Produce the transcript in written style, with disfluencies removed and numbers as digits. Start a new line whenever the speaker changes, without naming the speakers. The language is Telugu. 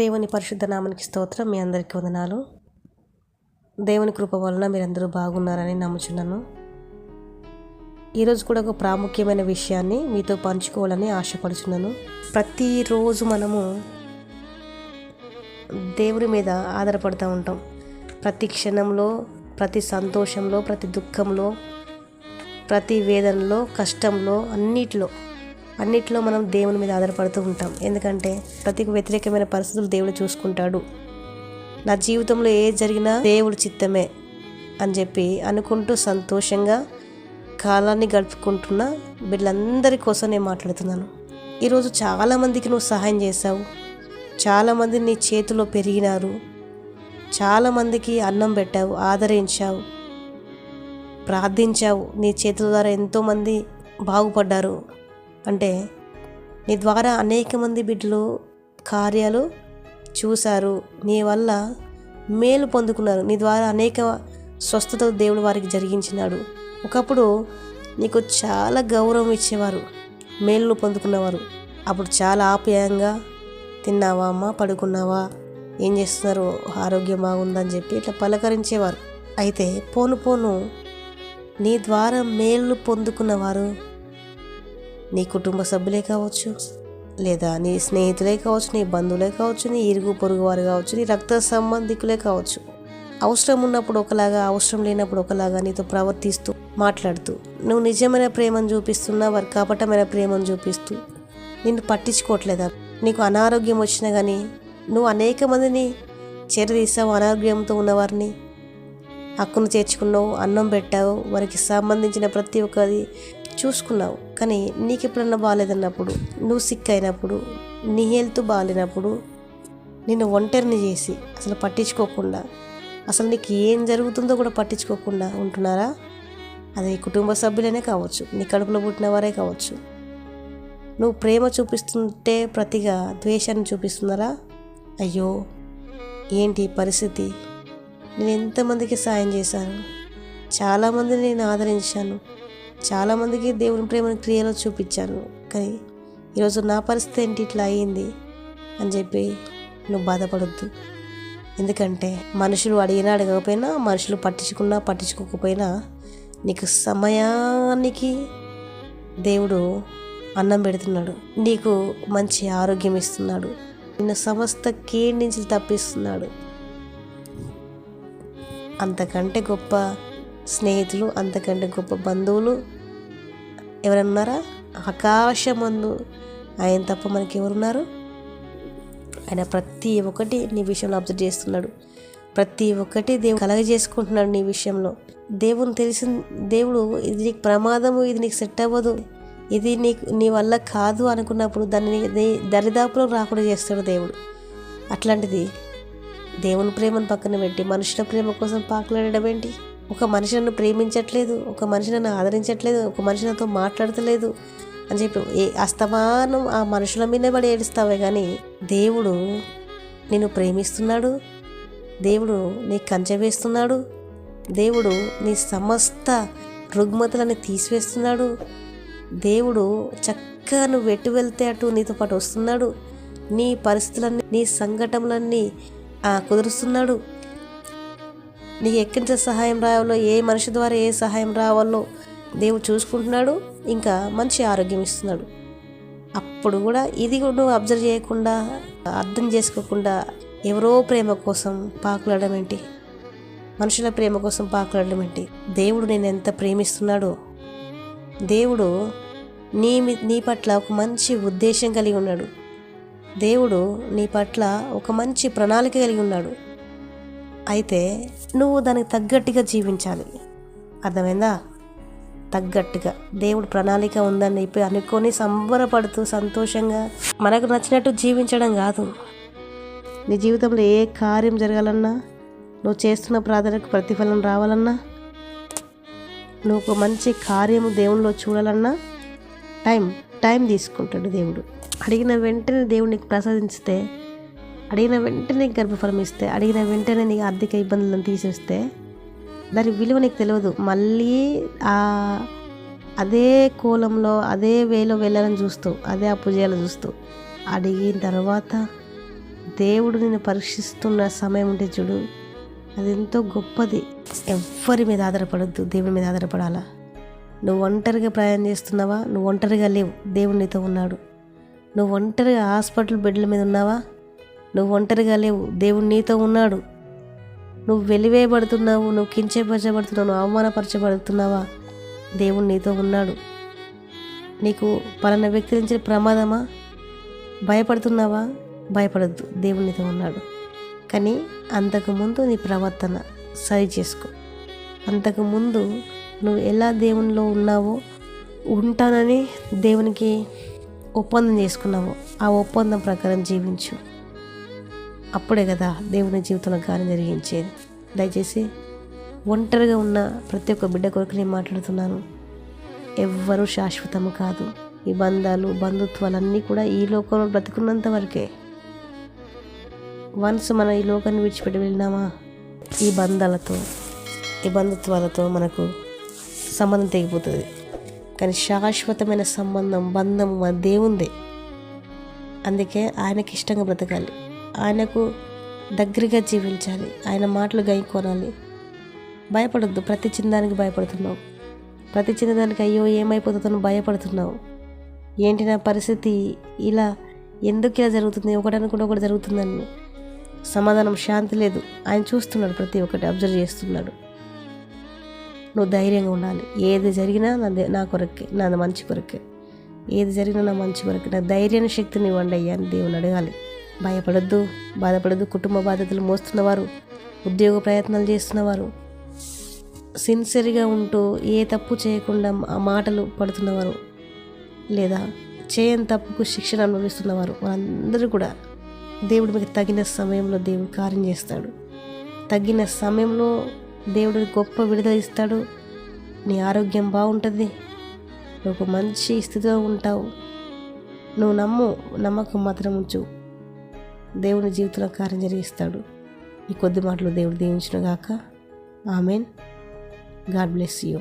దేవుని పరిశుద్ధ నామానికి స్తోత్రం. మీ అందరికీ వందనాలు. దేవుని కృప వలన మీరందరూ బాగున్నారని నమ్ముచున్నాను. ఈరోజు కూడా ఒక ప్రాముఖ్యమైన విషయాన్ని మీతో పంచుకోవాలని ఆశపడుచున్నాను. ప్రతిరోజు మనము దేవుని మీద ఆధారపడుతూ ఉంటాం. ప్రతి క్షణంలో, ప్రతి సంతోషంలో, ప్రతి దుఃఖంలో, ప్రతి వేదనలో, కష్టంలో, అన్నిట్లో మనం దేవుని మీద ఆధారపడుతూ ఉంటాం. ఎందుకంటే ప్రతి వ్యతిరేకమైన పరిస్థితులు దేవుడు చూసుకుంటాడు. నా జీవితంలో ఏది జరిగినా దేవుడు చిత్తమే అని చెప్పి అనుకుంటూ సంతోషంగా కాలాన్ని గడుపుకుంటున్న వీళ్ళందరి కోసం నేను మాట్లాడుతున్నాను. ఈరోజు చాలామందికి నువ్వు సహాయం చేశావు. చాలామంది నీ చేతిలో పెరిగినారు. చాలామందికి అన్నం పెట్టావు, ఆదరించావు, ప్రార్థించావు. నీ చేతుల ద్వారా ఎంతోమంది బాగుపడ్డారు. అంటే నీ ద్వారా అనేక మంది బిడ్డలు కార్యాలు చూశారు. నీ వల్ల మేలు పొందుకున్నారు. నీ ద్వారా అనేక స్వస్థతలు దేవుడు వారికి జరిగించినాడు. ఒకప్పుడు నీకు చాలా గౌరవం ఇచ్చేవారు, మేలు పొందుకున్నవారు. అప్పుడు చాలా ఆప్యాయంగా తిన్నావా అమ్మ, పడుకున్నావా, ఏం చేస్తున్నారు, ఆరోగ్యం బాగుందని చెప్పి ఇట్లా పలకరించేవారు. అయితే పోను నీ ద్వారా మేలు పొందుకున్నవారు నీ కుటుంబ సభ్యులే కావచ్చు, లేదా నీ స్నేహితులే కావచ్చు, నీ బంధువులే కావచ్చు, నీ ఇరుగు పొరుగు వారు కావచ్చు, నీ రక్త సంబంధికులే కావచ్చు. అవసరం ఉన్నప్పుడు ఒకలాగా, అవసరం లేనప్పుడు ఒకలాగా నీతో ప్రవర్తిస్తూ, మాట్లాడుతూ, నువ్వు నిజమైన ప్రేమను చూపిస్తున్నా వారి కపటమైన ప్రేమను చూపిస్తూ నిన్ను పట్టించుకోవట్లేదా? నీకు అనారోగ్యం వచ్చినా కానీ నువ్వు అనేక మందిని చేరదీసావు. అనారోగ్యంతో ఉన్నవారిని హక్కును చేర్చుకున్నావు, అన్నం పెట్టావు, వారికి సంబంధించిన ప్రతి ఒక్కరి చూసుకున్నావు. కానీ నీకు ఎప్పుడన్నా బాగాలేదన్నప్పుడు, నువ్వు సిక్ అయినప్పుడు, నీ హెల్త్ బాగాలేనప్పుడు నిన్ను ఒంటరిని చేసి అసలు పట్టించుకోకుండా, అసలు నీకు ఏం జరుగుతుందో కూడా పట్టించుకోకుండా ఉంటున్నారా? అది కుటుంబ సభ్యులనే కావచ్చు, నీ కడుపులో పుట్టిన వారే కావచ్చు. నువ్వు ప్రేమ చూపిస్తుంటే ప్రతిగా ద్వేషాన్ని చూపిస్తున్నారా? అయ్యో ఏంటి పరిస్థితి? నేను ఎంతమందికి సాయం చేశాను, చాలామందిని నేను ఆదరించాను, చాలామందికి దేవుని ప్రేమను క్రియలో చూపించాను. కానీ ఈరోజు నా పరిస్థితి ఏంటి ఇట్లా అయ్యింది అని చెప్పి నువ్వు బాధపడొద్దు. ఎందుకంటే మనుషులు అడిగినా అడగకపోయినా, మనుషులు పట్టించుకున్నా పట్టించుకోకపోయినా, నీకు సమయానికి దేవుడు అన్నం పెడుతున్నాడు, నీకు మంచి ఆరోగ్యం ఇస్తున్నాడు, నిన్ను సమస్త కీడు నుంచి తప్పిస్తున్నాడు. అంతకంటే గొప్ప స్నేహితులు, అంతకంటే గొప్ప బంధువులు ఎవరన్నారా? ఆకాశమందు ఆయన తప్ప మనకి ఎవరున్నారు? ఆయన ప్రతి ఒక్కటి నీ విషయంలో అబ్జర్వ్ చేస్తున్నాడు. ప్రతి ఒక్కటి దేవుడు కలగజేసుకుంటున్నాడు నీ విషయంలో. దేవుని తెలిసిన దేవుడు ఇది నీకు ప్రమాదము, ఇది నీకు సెట్ అవ్వదు, ఇది నీ వల్ల కాదు అనుకున్నప్పుడు దాన్ని దరిదాపులో రాకుండా చేస్తాడు దేవుడు. అట్లాంటిది దేవుని ప్రేమను పక్కన పెట్టి మనుషుల ప్రేమ కోసం పాకులాడడం ఏంటి? ఒక మనిషి నన్ను ప్రేమించట్లేదు, ఒక మనిషి నన్ను ఆదరించట్లేదు, ఒక మనిషి నాతో మాట్లాడతలేదు అని చెప్పి అస్తమానం ఆ మనుషుల మీదే పడి ఏడుస్తావే. కానీ దేవుడు నిన్ను ప్రేమిస్తున్నాడు, దేవుడు నీకు కంచె వేస్తున్నాడు, దేవుడు నీ సమస్త రుగ్మతలని తీసివేస్తున్నాడు. దేవుడు చక్కగా నువ్వు ఎటు వెళ్తే అటు నీతో పాటు వస్తున్నాడు. నీ పరిస్థితులన్నీ, నీ సంఘటనలన్నీ కుదురుస్తున్నాడు. నీకు ఎక్కడి నుంచి సహాయం రావాలో, ఏ మనిషి ద్వారా ఏ సహాయం రావాలో దేవుడు చూసుకుంటున్నాడు. ఇంకా మంచి ఆరోగ్యం ఇస్తున్నాడు. అప్పుడు కూడా ఇది నువ్వు అబ్జర్వ్ చేయకుండా, అర్థం చేసుకోకుండా ఎవరో ప్రేమ కోసం పాకులాడడం ఏంటి? మనుషుల ప్రేమ కోసం పాకులాడడం ఏంటి? దేవుడు నేను ఎంత ప్రేమిస్తున్నాడో, దేవుడు నీ పట్ల ఒక మంచి ఉద్దేశం కలిగి ఉన్నాడు. దేవుడు నీ పట్ల ఒక మంచి ప్రణాళిక కలిగి ఉన్నాడు. అయితే నువ్వు దానికి తగ్గట్టుగా జీవించాలి. అర్థమైందా? తగ్గట్టుగా దేవుడు ప్రణాళిక ఉందని చెప్పి అనుకొని సంబరపడుతూ సంతోషంగా మనకు నచ్చినట్టు జీవించడం కాదు. నీ జీవితంలో ఏ కార్యం జరగాలన్నా, నువ్వు చేస్తున్న ప్రార్థనకు ప్రతిఫలం రావాలన్నా, నువ్వు ఒక మంచి కార్యము దేవునిలో చూడాలన్నా టైం తీసుకుంటాడు దేవుడు. అడిగిన వెంటనే దేవుడు నీకు ప్రసాదిస్తే, అడిగిన వెంటనే నీకు గర్భఫలం ఇస్తే, అడిగిన వెంటనే నీకు ఆర్థిక ఇబ్బందులను తీసేస్తే దాని విలువ నీకు తెలియదు. మళ్ళీ అదే కోలంలో, అదే వేలో వెళ్ళాలని చూస్తావు, అదే అప్పు చేయాలని చూస్తావు. అడిగిన తర్వాత దేవుడు నిన్ను పరీక్షిస్తున్న సమయం ఉంటే చూడు, అది ఎంతో గొప్పది. ఎవ్వరి మీద ఆధారపడద్దు, దేవుడి మీద ఆధారపడాలా. నువ్వు ఒంటరిగా ప్రయాణం చేస్తున్నావా? నువ్వు ఒంటరిగా లేవు, దేవుడు నీతో ఉన్నాడు. నువ్వు ఒంటరిగా హాస్పిటల్ బెడ్ల మీద ఉన్నావా? నువ్వు ఒంటరిగా లేవు, దేవుడు నీతో ఉన్నాడు. నువ్వు వెలివేయబడుతున్నావు, నువ్వు కించపరచబడుతున్నావు, నువ్వు అవమానపరచబడుతున్నావా? దేవుడు నీతో ఉన్నాడు. నీకు పలానా వ్యక్తి నుంచి ప్రమాదమా? భయపడుతున్నావా? భయపడద్దు, దేవుడు నీతో ఉన్నాడు. కానీ అంతకుముందు నీ ప్రవర్తన సరి చేసుకో. అంతకుముందు నువ్వు ఎలా దేవునిలో ఉన్నావో, ఉంటానని దేవునికి ఒప్పందం చేసుకున్నావో ఆ ఒప్పందం ప్రకారం జీవించు. అప్పుడే కదా దేవుని జీవితంలో కార్యం జరిగించేది. దయచేసి ఒంటరిగా ఉన్న ప్రతి ఒక్క బిడ్డ కొరకు నేను మాట్లాడుతున్నాను. ఎవ్వరూ శాశ్వతము కాదు. ఈ బంధాలు బంధుత్వాలన్నీ కూడా ఈ లోకంలో బ్రతుకున్నంత వరకే. వన్స్ మనం ఈ లోకాన్ని విడిచిపెట్టి వెళ్ళినామా, ఈ బంధాలతో ఈ బంధుత్వాలతో మనకు సంబంధం తెగిపోతుంది. కానీ శాశ్వతమైన బంధం మన దేవుందే. అందుకే ఆయనకి ఇష్టంగా బ్రతకాలి, ఆయనకు దగ్గరగా జీవించాలి, ఆయన మాటలు గైకోనాలి. భయపడొద్దు. ప్రతి చిన్నదానికి భయపడుతున్నావు, ప్రతి చిన్నదానికి అయ్యో ఏమైపోతుందో భయపడుతున్నావు. ఏంటి నా పరిస్థితి, ఇలా ఎందుకు ఇలా జరుగుతుంది, ఒకటనుకుంటే ఒకటి జరుగుతుందని సమాధానం, శాంతి లేదు. ఆయన చూస్తున్నాడు, ప్రతి ఒక్కటి అబ్జర్వ్ చేస్తున్నాడు. నువ్వు ధైర్యంగా ఉండాలి. ఏది జరిగినా నా కొరకే, నా మంచి కొరకే. ఏది జరిగినా నా మంచి కొరకే. నా ధైర్యాన్ని శక్తిని ఇవ్వండి అయ్యా అని దేవుని అడగాలి. భయపడొద్దు, బాధపడద్దు. కుటుంబ బాధ్యతలు మోస్తున్నవారు, ఉద్యోగ ప్రయత్నాలు చేస్తున్నవారు, సిన్సియర్గా ఉంటూ ఏ తప్పు చేయకుండా ఆ మాటలు పడుతున్నవారు, లేదా చేయని తప్పుకు శిక్షణ అనుభవిస్తున్నవారు, వాళ్ళందరూ కూడా దేవుడు మీకు తగిన సమయంలో దేవుడు కార్యం చేస్తాడు. తగిన సమయంలో దేవుడు గొప్ప విడుదల ఇస్తాడు. నీ ఆరోగ్యం బాగుంటుంది, నువ్వు ఒక మంచి స్థితిలో ఉంటావు. నువ్వు నమ్మకం మాత్రం ఉంచు. దేవుని జీవితంలో కార్యం జరిగిస్తాడు. ఈ కొద్ది మాటలు దేవుడు దీవించును గాక. ఆమెన్. God bless you.